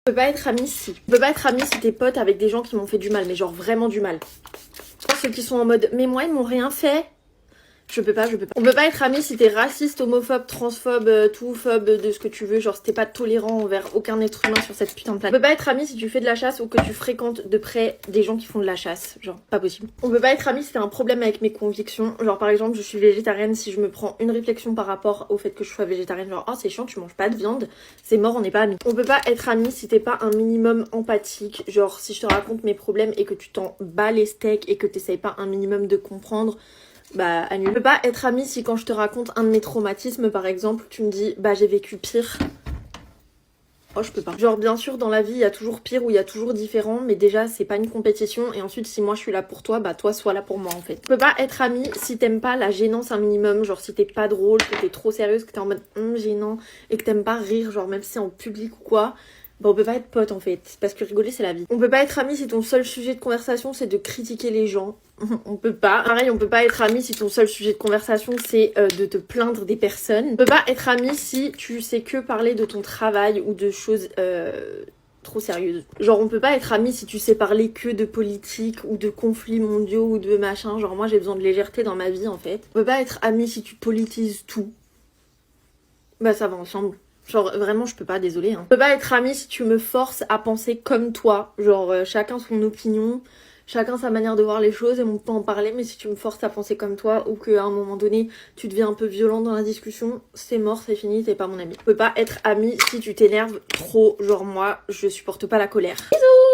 On peut pas être amis si. On peut pas être amis si t'es pote avec des gens qui m'ont fait du mal, mais genre vraiment du mal. Ceux qui sont en mode mais moi ils m'ont rien fait. Je peux pas. On peut pas être amis si t'es raciste, homophobe, transphobe, touphobe, de ce que tu veux. Genre si t'es pas tolérant envers aucun être humain sur cette putain de planète. On peut pas être amis si tu fais de la chasse ou que tu fréquentes de près des gens qui font de la chasse. Genre pas possible. On peut pas être amis si t'as un problème avec mes convictions. Genre par exemple je suis végétarienne, si je me prends une réflexion par rapport au fait que je sois végétarienne. Genre oh c'est chiant tu manges pas de viande, c'est mort on n'est pas amis. On peut pas être amis si t'es pas un minimum empathique. Genre si je te raconte mes problèmes et que tu t'en bats les steaks et que t'essayes pas un minimum de comprendre. Bah annule. Je peux pas être amie si quand je te raconte un de mes traumatismes par exemple, tu me dis bah j'ai vécu pire. Oh je peux pas. Genre bien sûr dans la vie il y a toujours pire ou il y a toujours différent, mais déjà c'est pas une compétition et ensuite si moi je suis là pour toi, bah toi sois là pour moi en fait. Je peux pas être amie si t'aimes pas la gênance un minimum, genre si t'es pas drôle, que t'es trop sérieuse, que t'es en mode gênant et que t'aimes pas rire, genre même si c'est en public ou quoi. Bah on peut pas être potes en fait, parce que rigoler c'est la vie. On peut pas être amis si ton seul sujet de conversation c'est de critiquer les gens. On peut pas. Pareil, on peut pas être amis si ton seul sujet de conversation c'est de te plaindre des personnes. On peut pas être amis si tu sais que parler de ton travail ou de choses trop sérieuses. Genre on peut pas être amis si tu sais parler que de politique ou de conflits mondiaux ou de machin. Genre moi j'ai besoin de légèreté dans ma vie en fait. On peut pas être amis si tu politises tout. Bah ça va ensemble. Genre vraiment je peux pas, désolée. Je peux pas être amie si tu me forces à penser comme toi. Genre chacun son opinion, chacun sa manière de voir les choses et on peut en parler, mais si tu me forces à penser comme toi ou qu'à un moment donné tu deviens un peu violent dans la discussion, c'est mort, c'est fini, t'es pas mon ami. Je peux pas être amie si tu t'énerves trop, genre moi je supporte pas la colère. Bisous.